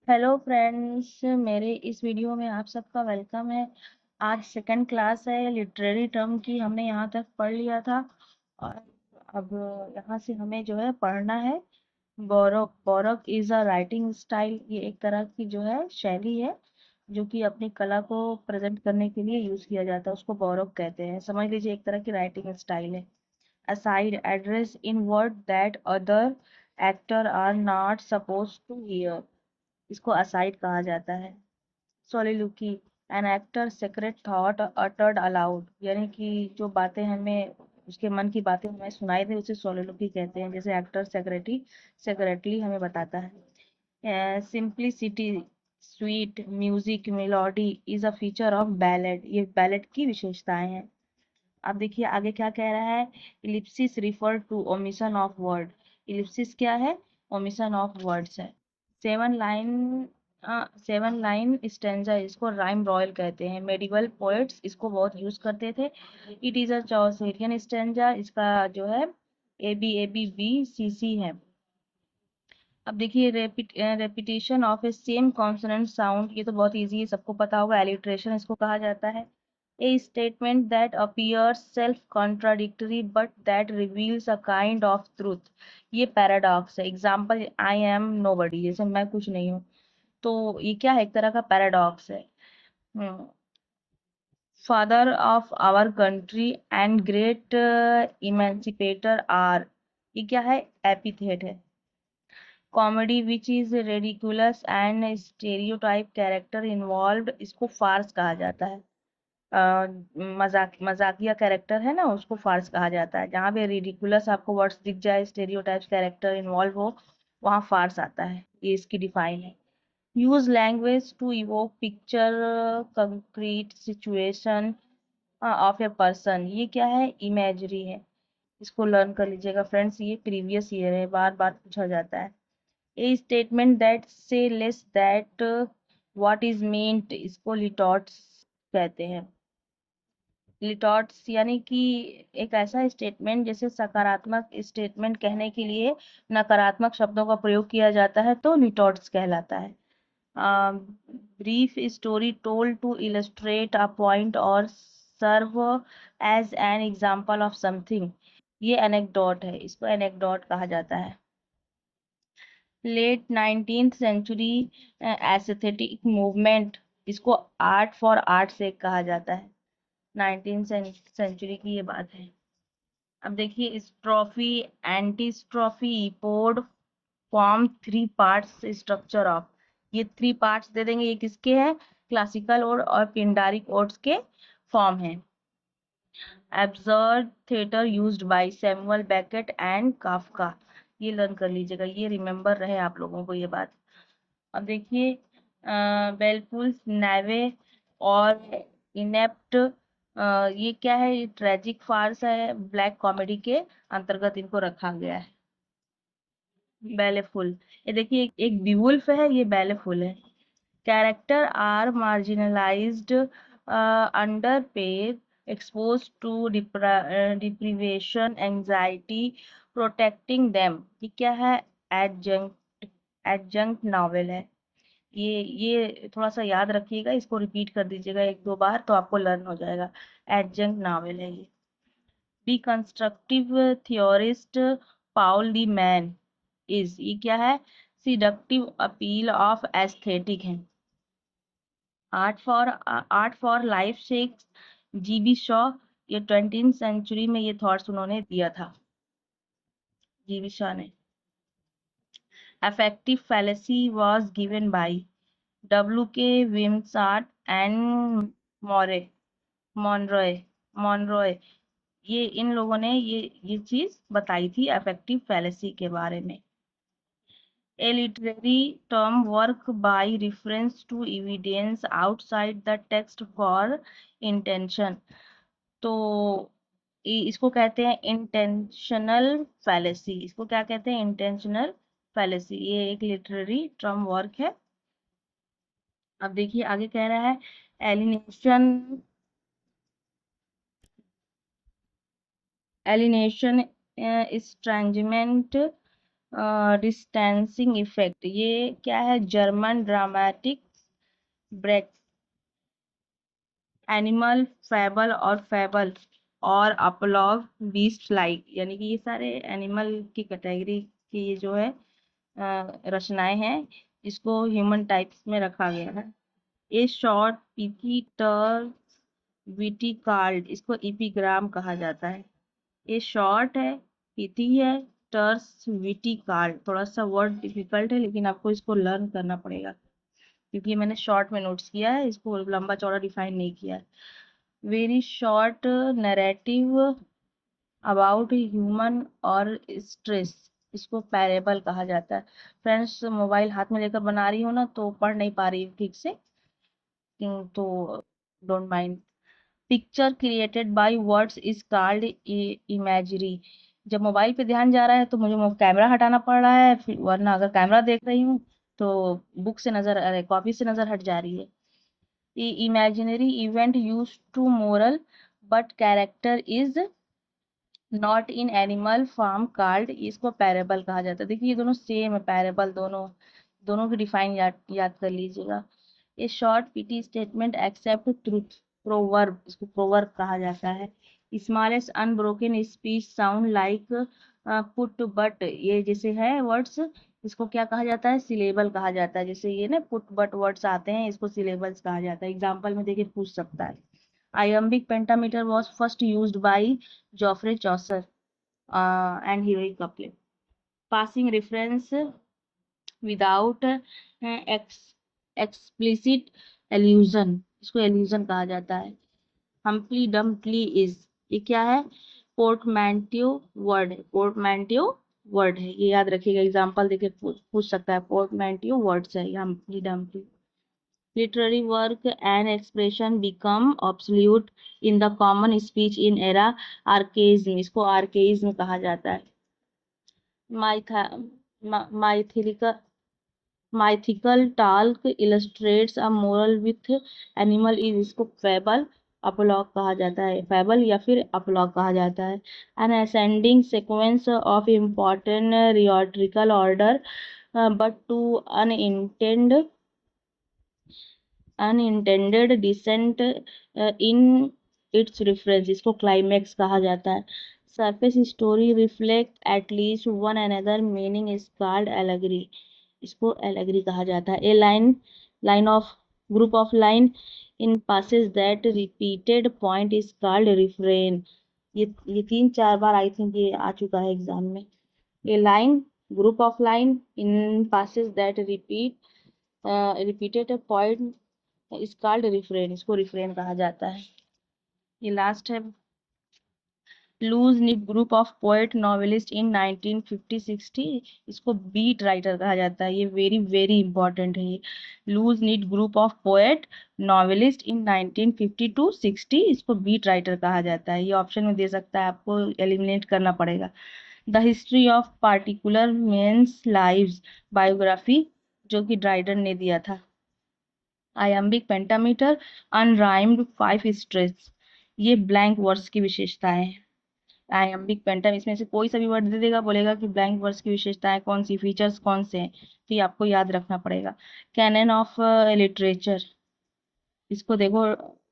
Hello friends, मेरे इस video में आप सबका वेलकम है। आज सेकंड क्लास है लिटरेरी टर्म की, हमने यहाँ तक पढ़ लिया था। और अब यहाँ से हमें जो है पढ़ना है बौरक। बौरक इज अ राइटिंग स्टाइल। ये एक तरह की जो है शैली है जो कि अपनी कला को प्रेजेंट करने के लिए यूज किया जाता है, उसको बौरक कहते हैं। समझ लीजिए एक तरह की राइटिंग स्टाइल है। aside address in word that other actor are not supposed to hear, इसको असाइड कहा जाता है। Soliloquy, an actor secret thought uttered aloud, यानी कि जो बातें हमें, उसके मन की बातें हमें सुनाई दे उसे सोलिलोक्वी कहते हैं। जैसे एक्टर सेक्रेटली हमें बताता है। Simplicity, sweet music, melody is a feature of ballad, ये बैलेड की विशेषताएं हैं। अब देखिए आगे क्या कह रहा है। Ellipsis refer to omission of word. Ellipsis क्या है? ओमिशन ऑफ वर्ड्स है। Seven line seven line stanza, इसको राइम रॉयल कहते हैं। मेडिवल पोएट्स इसको बहुत यूज करते थे। It is a Chaucerian stanza, इसका जो है ABABBCC है। अब देखिए repetition of a same consonant sound, ये तो बहुत इजी है, सबको पता होगा। एलिट्रेशन इसको कहा जाता है। ए statement that appears self contradictory but that reveals a kind of truth, ये पैराडॉक्स है। एग्जाम्पल, आई एम नोबडी, जैसे मैं कुछ नहीं हूँ, तो ये क्या है? एक तरह का पैराडॉक्स है। Father of our country and great emancipator are, ये क्या है? एपिथेट है। Comedy which is ridiculous and stereotype character involved, इसको फार्स कहा जाता है। मजाकिया कैरेक्टर है ना, उसको फार्स कहा जाता है। जहाँ पे रिडिकुलस आपको वर्ड्स दिख जाए, स्टेरियोटाइप कैरेक्टर इन्वॉल्व हो, वहाँ फार्स आता है। ये इसकी डिफाइन है। Use language to evoke picture concrete situation of a person, ये क्या है? इमेजरी है। इसको लर्न कर लीजिएगा फ्रेंड्स, ये प्रीवियस ईयर है, बार बार पूछा जाता है। ए स्टेटमेंट दैट से less that what is meant, इसको लिटॉट्स कहते हैं। लिटॉट्स यानी कि एक ऐसा स्टेटमेंट जैसे सकारात्मक स्टेटमेंट कहने के लिए नकारात्मक शब्दों का प्रयोग किया जाता है, तो लिटॉट्स कहलाता है। Brief story told to illustrate a point और serve as an example of something, ये एनेक्डोट है, इसको एनेक्डोट कहा जाता है। Late 19th century aesthetic movement, इसको आर्ट फॉर आर्ट से कहा जाता है। 19th सेंचुरी की ये बात है। अब देखिए strophe antistrophe epode form three parts structure of, ये थ्री पार्ट्स दे देंगे। ये किसके हैं? क्लासिकल और पिंडारिक ओड्स के फॉर्म है। Absurd theatre used by Samuel Beckett and Kafka, ये लर्न कर लीजिएगा, ये रिमेम्बर रहे आप लोगों को ये बात। अब देखिए बेलफुल्स नेवे और इनेप्ट, ये क्या है? ये ट्रेजिक फार्स है, ब्लैक कॉमेडी के अंतर्गत इनको रखा गया है। बेलेफुल, ये देखिए एक बीवुल्फ है, ये बेलेफुल है। Character are marginalised under paid expose to deprivation anxiety protecting them, ये क्या है? एडजंक्ट एडजंक्ट नॉवेल है। ये थोड़ा सा याद रखिएगा, इसको रिपीट कर दीजिएगा एक दो बार तो आपको लर्न हो जाएगा। एडजंक्ट नॉवेल है ये। Deconstructive theorist Paul de Man is, ये क्या है? सिडक्टिव अपील ऑफ एस्थेटिक है। Art for life sakes GB Shaw, ये 20th सेंचुरी में ये थॉट्स उन्होंने दिया था, GB शॉ ने। Affective fallacy was given by WK Wimsatt and more Monroe Monroe, ये इन लोगों ने ये चीज बताई थी अफेक्टिव फैलेसी के बारे में। A literary term work by reference to evidence outside the text for intention, तो इसको कहते हैं इंटेंशनल फैलेसी। इसको क्या कहते हैं? Intentional fallacy. ये एक लिटरेरी टर्म वर्क है। अब देखिए आगे कह रहा है alienation alienation, estrangement, distancing effect, ये क्या है? German dramatic Brecht, animal, fable और फेबल और अपलॉग, बीस्ट लाइक, यानी कि ये सारे एनिमल की कैटेगरी की ये जो है रचनाएं हैं, इसको ह्यूमन टाइप्स में रखा गया है। ए शॉर्ट पीथी टर वीटी कार्ड, इसको इपीग्राम कहा जाता है। ये शॉर्ट है, पीथी है, टर्स वीटी कार्ड, थोड़ा सा वर्ड डिफिकल्ट है लेकिन आपको इसको लर्न करना पड़ेगा क्योंकि मैंने शॉर्ट में नोट्स किया है, इसको लंबा चौड़ा डिफाइन नहीं किया है। Very short narrative about human और स्ट्रेस, इसको पैरेबल कहा जाता है। फ्रेंड्स, मोबाइल हाथ में लेकर बना रही हूँ ना तो पढ़ नहीं पा रही हूँ ठीक से, तो don't mind. Picture created by words is called imagery, जब मोबाइल पे ध्यान जा रहा है तो मुझे कैमरा हटाना पड़ रहा है, वरना अगर कैमरा देख रही हूँ तो बुक से नजर, अरे कॉपी से नजर हट जा रही है। Imaginary event use to moral but character is not in animal farm card, इसको पैरेबल कहा जाता है। देखिए ये दोनों सेम है, पैरेबल, दोनों दोनों की डिफाइन याद कर लीजिएगा। ये short pithy statement accept truth, proverb, इसको प्रोवर्ब कहा जाता है। Smallest unbroken speech sound like put but, ये जैसे है वर्ड्स, इसको क्या कहा जाता है? सिलेबल कहा जाता है। जैसे ये ना पुट बट वर्ड्स आते हैं, इसको सिलेबल्स कहा जाता है। एग्जाम्पल में देखिए पूछ सकता है। iambic pentameter was first used by Geoffrey Chaucer and heroic couplet. Passing reference without explicit allusion, इसको allusion कहा जाता है। Humpty Dumpty is, ये क्या है? पोर्टमैन्ट्यू वर्ड है, पोर्टमैन्ट्यू वर्ड है, ये याद रखिएगा। एग्जाम्पल देके पूछ सकता है, पोर्टमैन्ट्यू वर्ड्स है हम्पटी डम्पटी। Literary work and expression become obsolete in the common speech in era archaism, इसको archaism कहा जाता है। mythological mythical talk illustrates a moral with animal is, इसको fable apologue कहा जाता है, fable या फिर apologue कहा जाता है। an ascending sequence of important rhetorical order but to unintended descent in its reference, इसको क्लाइमैक्स कहा जाता है। Surface story reflect at least one another meaning is called allegory, इसको एलेगरी कहा जाता है। A line of group of line in passage that repeated point is called refrain, ये 3-4 बार I think ये आ चुका है एग्जाम में। A line, group of line in passage that repeated point is called refrain, इसको refrain कहा जाता है। ये लास्ट है। Loose knit group of poet novelist in 1950-60, इसको बीट राइटर कहा जाता है। ये वेरी वेरी इंपॉर्टेंट है। ये loose knit group of poet novelist in 1950-60, इसको बीट राइटर कहा जाता है। ये ऑप्शन में दे सकता है, आपको एलिमिनेट करना पड़ेगा। The history of particular men's lives, biography जो कि ड्राइडन ने दिया था। आयम्बिक पेंटामीटर, अनराइम्ड 5 स्ट्रेस, ये ब्लैंक वर्ड्स की विशेषताएं हैं। आयम्बिक पेंटाम, इसमें से कोई सा भी वर्ड दे देगा, बोलेगा कि ब्लैंक वर्ड्स की विशेषताएं कौन सी, फीचर्स कौन से हैं, तो ये आपको याद रखना पड़ेगा। कैनन ऑफ लिटरेचर, इसको देखो,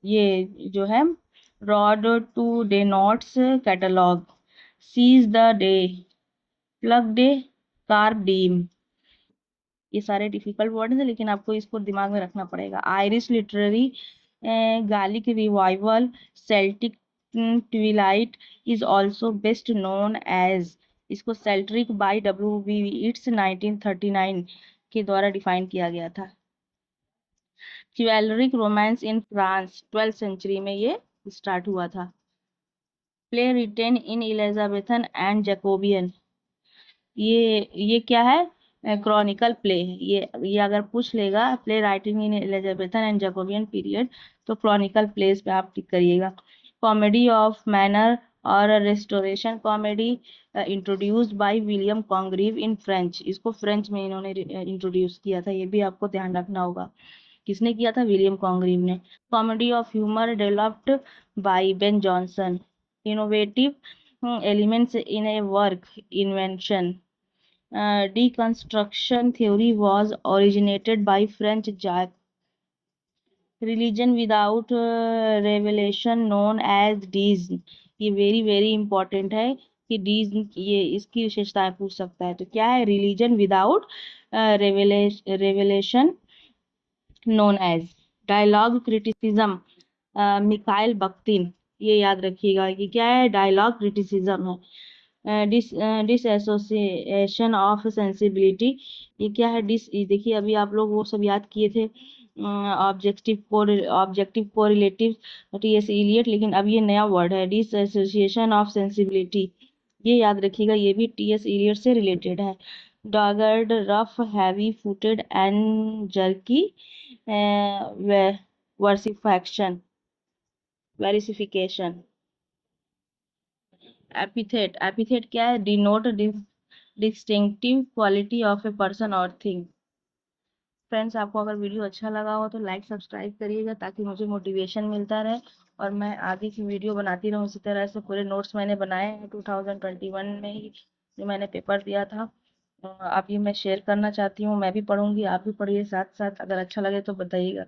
ये जो है rod to denotes catalogue, seize the day, pluck day, carpe diem, ये सारे डिफिकल्ट वर्ड हैं लेकिन आपको इसको दिमाग में रखना पड़ेगा। Irish literary, Gaelic revival, Celtic twilight is also best known as, इसको सेल्ट्रिक बाय W.B. Yeats 1939 के द्वारा डिफाइन किया गया था। Chivalric romance in France 12th century में ये स्टार्ट हुआ था। Play written in Elizabethan and Jacobean, ये क्या है? क्रॉनिकल प्ले है। ये अगर पूछ लेगा play writing in Elizabethan and Jacobean period, तो क्रॉनिकल प्लेस पे आप टिक करिएगा। कॉमेडी ऑफ मैनर और restoration comedy introduced by William Congreve in French, इसको फ्रेंच में इन्होंने इंट्रोड्यूस किया था, ये भी आपको ध्यान रखना होगा। किसने किया था? विलियम कॉन्ग्रीव ने। Comedy of humour developed by Ben Jonson, innovative elements in A work, invention, deconstruction theory was originated by French Jacques. Religion without revelation known as deism. ये वेरी इंपॉर्टेंट है कि deism ये इसकी विशेषताएं पूछ सकता है। तो क्या है? Religion without revelation known as dialogue criticism. Mikhail Bakhtin, ये याद रखिएगा कि क्या है? डायलॉग क्रिटिसिज्म है। डिसएसोसिएशन ऑफ सेंसिबिलिटी, ये क्या है? देखिए अभी आप लोग वो सब याद किए थे, ऑब्जेक्टिव कोरिलेटिव, टीएस इलियट, लेकिन अब ये नया वर्ड है डिसएसोसिएशन ऑफ सेंसिबिलिटी, ये याद रखिएगा, ये भी टीएस इलियट से रिलेटेड है। Dogged, rough, heavy footed and jerky versification, versification. Epithet क्या है? Denote distinctive quality of a person और थिंग। फ्रेंड्स, आपको अगर वीडियो अच्छा लगा हो तो लाइक सब्सक्राइब करिएगा ताकि मुझे मोटिवेशन मिलता रहे और मैं आगे की वीडियो बनाती रहूँ। इसी तरह से पूरे नोट्स मैंने बनाए हैं 2021 में ही, जो मैंने पेपर दिया था। आप ये मैं शेयर करना चाहती हूँ, मैं भी पढ़ूंगी, आप भी पढ़िए साथ साथ। अगर अच्छा लगे तो बताइएगा।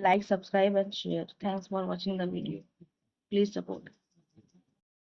Like subscribe and share. Thanks for watching the video, please support.